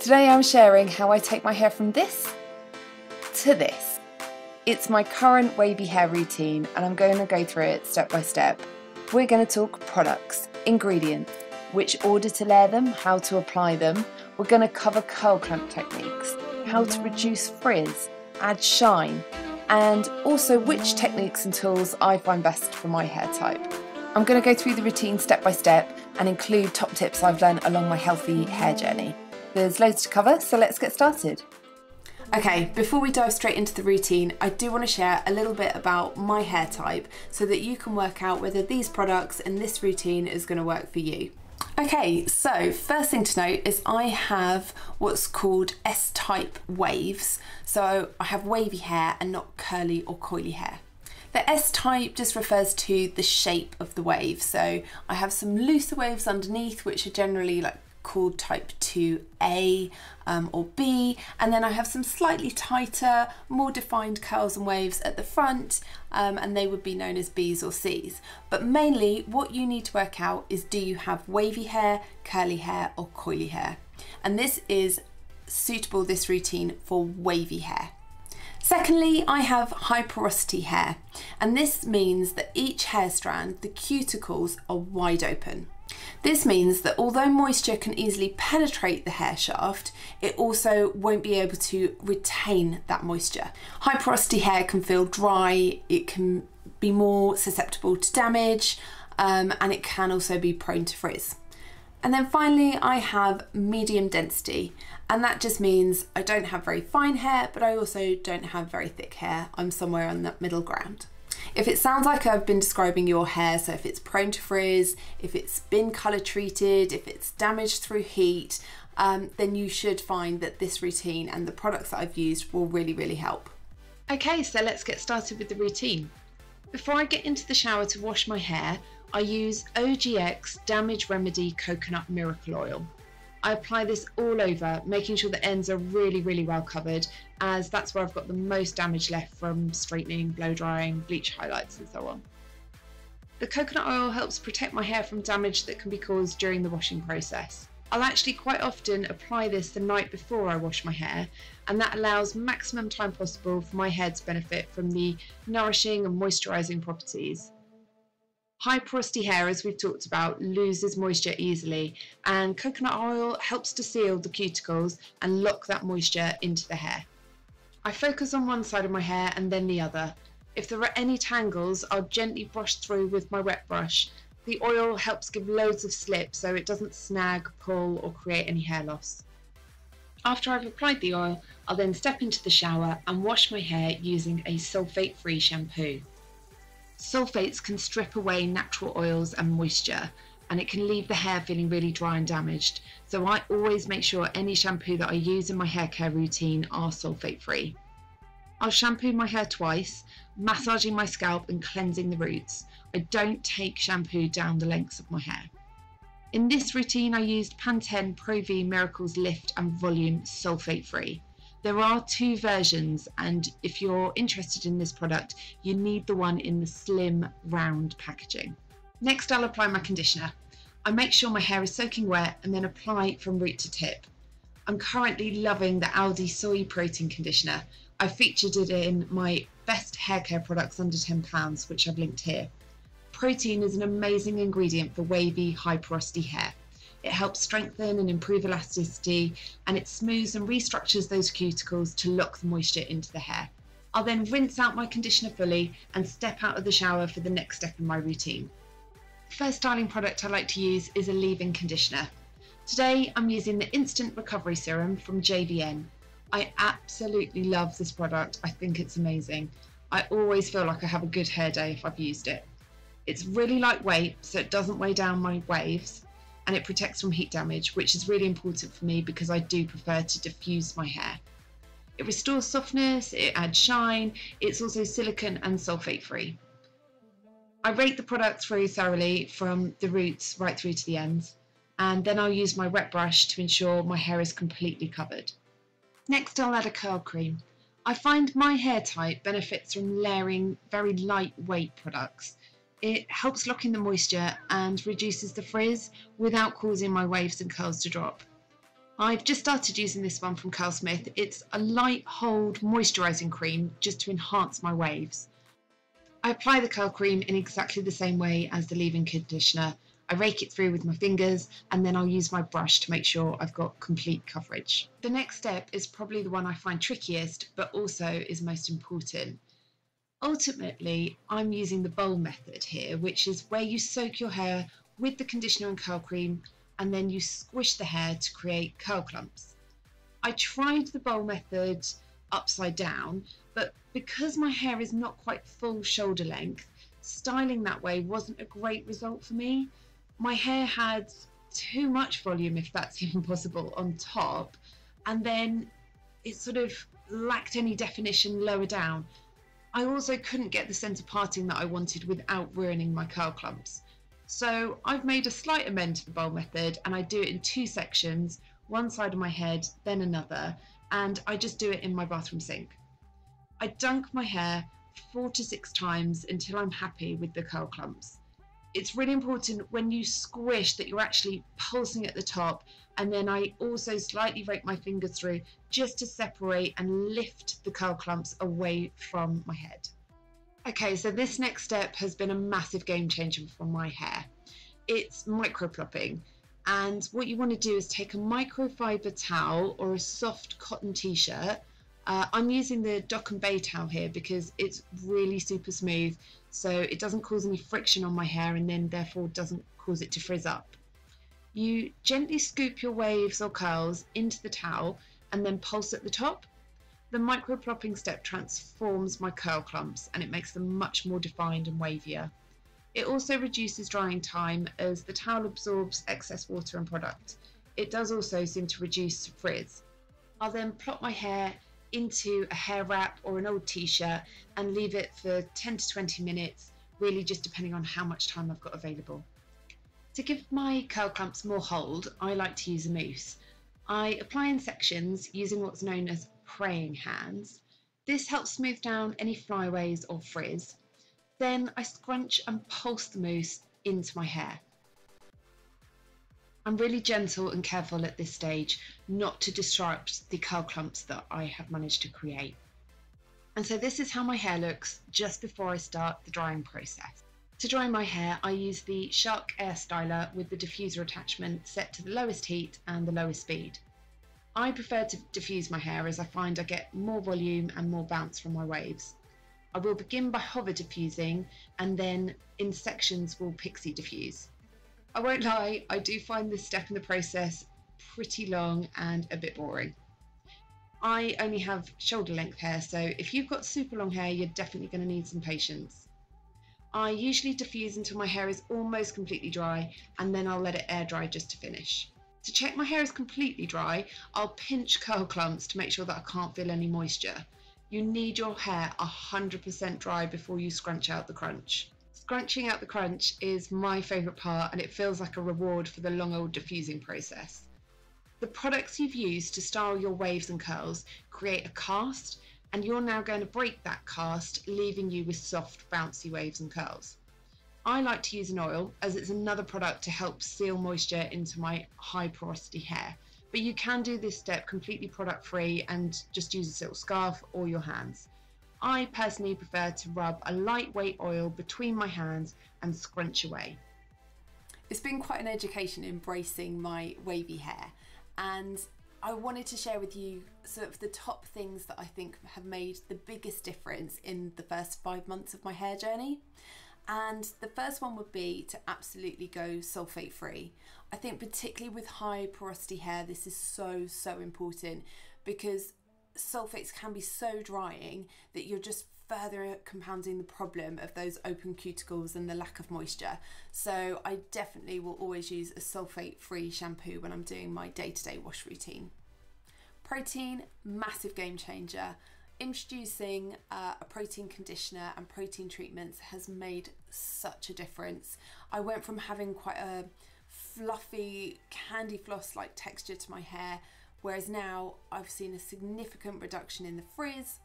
Today I'm sharing how I take my hair from this to this. It's my current wavy hair routine and I'm going to go through it step by step. We're going to talk products, ingredients, which order to layer them, how to apply them. We're going to cover curl clamp techniques, how to reduce frizz, add shine, and also which techniques and tools I find best for my hair type. I'm going to go through the routine step by step and include top tips I've learned along my healthy hair journey. There's loads to cover, so let's get started. Okay, before we dive straight into the routine, I do want to share a little bit about my hair type so that you can work out whether these products and this routine is going to work for you. Okay, so first thing to note is I have what's called S-type waves. So I have wavy hair and not curly or coily hair. The S-type just refers to the shape of the wave. So I have some looser waves underneath, which are generally like called type 2A or B, and then I have some slightly tighter, more defined curls and waves at the front, and they would be known as B's or C's. But mainly what you need to work out is, do you have wavy hair, curly hair or coily hair? And this is suitable, this routine, for wavy hair. Secondly, I have high porosity hair, and this means that each hair strand, the cuticles, are wide open. This means that although moisture can easily penetrate the hair shaft, it also won't be able to retain that moisture. High porosity hair can feel dry, it can be more susceptible to damage, and it can also be prone to frizz. And then finally, I have medium density, and that just means I don't have very fine hair, but I also don't have very thick hair. I'm somewhere on that middle ground. If it sounds like I've been describing your hair, so if it's prone to frizz, if it's been colour treated, if it's damaged through heat, then you should find that this routine and the products that I've used will really help. Okay, so let's get started with the routine. Before I get into the shower to wash my hair, I use OGX Damage Remedy Coconut Miracle Oil. I apply this all over, making sure the ends are really well covered, as that's where I've got the most damage left from straightening, blow drying, bleach highlights and so on. The coconut oil helps protect my hair from damage that can be caused during the washing process. I'll actually quite often apply this the night before I wash my hair, and that allows maximum time possible for my hair to benefit from the nourishing and moisturising properties. High porosity hair, as we've talked about, loses moisture easily, and coconut oil helps to seal the cuticles and lock that moisture into the hair. I focus on one side of my hair and then the other. If there are any tangles, I'll gently brush through with my wet brush. The oil helps give loads of slip so it doesn't snag, pull or create any hair loss. After I've applied the oil, I'll then step into the shower and wash my hair using a sulfate-free shampoo. Sulfates can strip away natural oils and moisture, and it can leave the hair feeling really dry and damaged, so I always make sure any shampoo that I use in my hair care routine are sulfate free. I'll shampoo my hair twice, massaging my scalp and cleansing the roots. I don't take shampoo down the lengths of my hair. In this routine I used Pantene Pro V Miracles Lift and Volume sulfate free. There are two versions, and if you're interested in this product, you need the one in the slim, round packaging. Next, I'll apply my conditioner. I make sure my hair is soaking wet and then apply from root to tip. I'm currently loving the Aldi Soy Protein Conditioner. I've featured it in my best hair care products under £10, which I've linked here. Protein is an amazing ingredient for wavy, high porosity hair. It helps strengthen and improve elasticity, and it smooths and restructures those cuticles to lock the moisture into the hair. I'll then rinse out my conditioner fully and step out of the shower for the next step in my routine. The first styling product I like to use is a leave-in conditioner. Today I'm using the Instant Recovery Serum from JVN. I absolutely love this product. I think it's amazing. I always feel like I have a good hair day if I've used it. It's really lightweight, so it doesn't weigh down my waves, and it protects from heat damage, which is really important for me because I do prefer to diffuse my hair. It restores softness, it adds shine, it's also silicone and sulfate free. I rake the product through thoroughly from the roots right through to the ends, and then I'll use my wet brush to ensure my hair is completely covered. Next, I'll add a curl cream. I find my hair type benefits from layering very lightweight products. It helps lock in the moisture and reduces the frizz without causing my waves and curls to drop. I've just started using this one from Smith. It's a light hold moisturising cream just to enhance my waves. I apply the curl cream in exactly the same way as the leave-in conditioner. I rake it through with my fingers and then I'll use my brush to make sure I've got complete coverage. The next step is probably the one I find trickiest, but also is most important. Ultimately, I'm using the bowl method here, which is where you soak your hair with the conditioner and curl cream and then you squish the hair to create curl clumps. I tried the bowl method upside down, but because my hair is not quite full shoulder length, styling that way wasn't a great result for me. My hair had too much volume, if that's even possible, on top, and then it sort of lacked any definition lower down. I also couldn't get the centre parting that I wanted without ruining my curl clumps. So I've made a slight amend to the bowl method and I do it in 2 sections, one side of my head, then another, and I just do it in my bathroom sink. I dunk my hair 4 to 6 times until I'm happy with the curl clumps. It's really important when you squish that you're actually pulsing at the top, and then I also slightly rake my fingers through just to separate and lift the curl clumps away from my head. Okay, so this next step has been a massive game changer for my hair. It's micro plopping, and what you want to do is take a microfiber towel or a soft cotton t-shirt. I'm using the Dock and Bay towel here because it's really super smooth, so it doesn't cause any friction on my hair and then therefore doesn't cause it to frizz up. You gently scoop your waves or curls into the towel and then pulse at the top. The micro plopping step transforms my curl clumps and it makes them much more defined and wavier. It also reduces drying time as the towel absorbs excess water and product. It does also seem to reduce frizz. I'll then plop my hair into a hair wrap or an old t-shirt and leave it for 10 to 20 minutes, really just depending on how much time I've got available. To give my curl clumps more hold, I like to use a mousse. I apply in sections using what's known as praying hands. This helps smooth down any flyaways or frizz. Then I scrunch and pulse the mousse into my hair. I'm really gentle and careful at this stage not to disrupt the curl clumps that I have managed to create. And so this is how my hair looks just before I start the drying process. To dry my hair, I use the Shark Air Styler with the diffuser attachment set to the lowest heat and the lowest speed. I prefer to diffuse my hair as I find I get more volume and more bounce from my waves. I will begin by hover diffusing and then in sections will pixie diffuse. I won't lie, I do find this step in the process pretty long and a bit boring. I only have shoulder length hair, so if you've got super long hair, you're definitely going to need some patience. I usually diffuse until my hair is almost completely dry and then I'll let it air dry just to finish. To check my hair is completely dry, I'll pinch curl clumps to make sure that I can't feel any moisture. You need your hair 100% dry before you scrunch out the crunch. Scrunching out the crunch is my favourite part and it feels like a reward for the long old diffusing process. The products you've used to style your waves and curls create a cast, and you're now going to break that cast, leaving you with soft, bouncy waves and curls. I like to use an oil as it's another product to help seal moisture into my high porosity hair, but you can do this step completely product free and just use a silk scarf or your hands. I personally prefer to rub a lightweight oil between my hands and scrunch away. It's been quite an education embracing my wavy hair, and I wanted to share with you sort of the top things that I think have made the biggest difference in the first 5 months of my hair journey. And the first one would be to absolutely go sulfate free. I think particularly with high porosity hair, this is so important because sulfates can be so drying that you're just further compounding the problem of those open cuticles and the lack of moisture. So I definitely will always use a sulfate free shampoo when I'm doing my day-to-day wash routine. Protein, massive game changer. Introducing a protein conditioner and protein treatments has made such a difference. I went from having quite a fluffy candy floss like texture to my hair, whereas now I've seen a significant reduction in the frizz.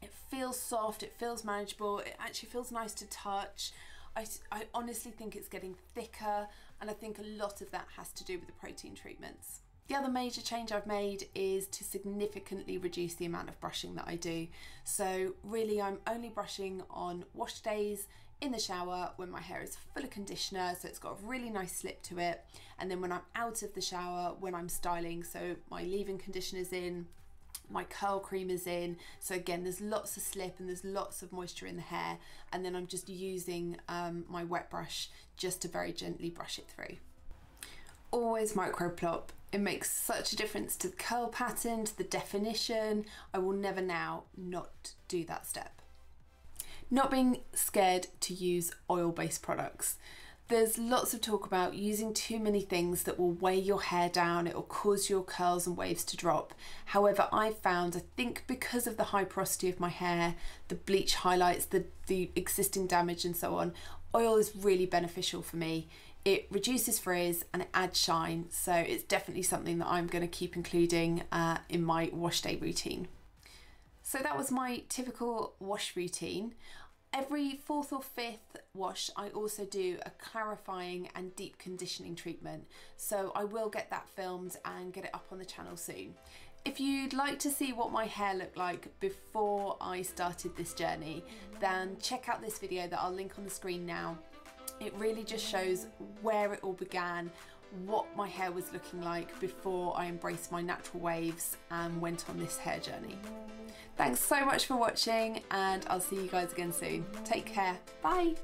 It feels soft, it feels manageable, it actually feels nice to touch. I honestly think it's getting thicker, and I think a lot of that has to do with the protein treatments. The other major change I've made is to significantly reduce the amount of brushing that I do. So really I'm only brushing on wash days, in the shower when my hair is full of conditioner, so it's got a really nice slip to it, and then when I'm out of the shower, when I'm styling, so my leave-in conditioner's in, my curl cream is in, so again there's lots of slip and there's lots of moisture in the hair, and then I'm just using my wet brush just to very gently brush it through. Always micro plop. It makes such a difference to the curl pattern, to the definition. I will never now not do that step. Not being scared to use oil-based products. There's lots of talk about using too many things that will weigh your hair down, it will cause your curls and waves to drop. However, I've found, I think because of the high porosity of my hair, the bleach highlights, the existing damage and so on, oil is really beneficial for me. It reduces frizz and it adds shine, so it's definitely something that I'm going to keep including in my wash day routine. So that was my typical wash routine. Every 4th or 5th wash, I also do a clarifying and deep conditioning treatment. So I will get that filmed and get it up on the channel soon. If you'd like to see what my hair looked like before I started this journey, then check out this video that I'll link on the screen now. It really just shows where it all began, what my hair was looking like before I embraced my natural waves and went on this hair journey. Thanks so much for watching, and I'll see you guys again soon. Take care. Bye.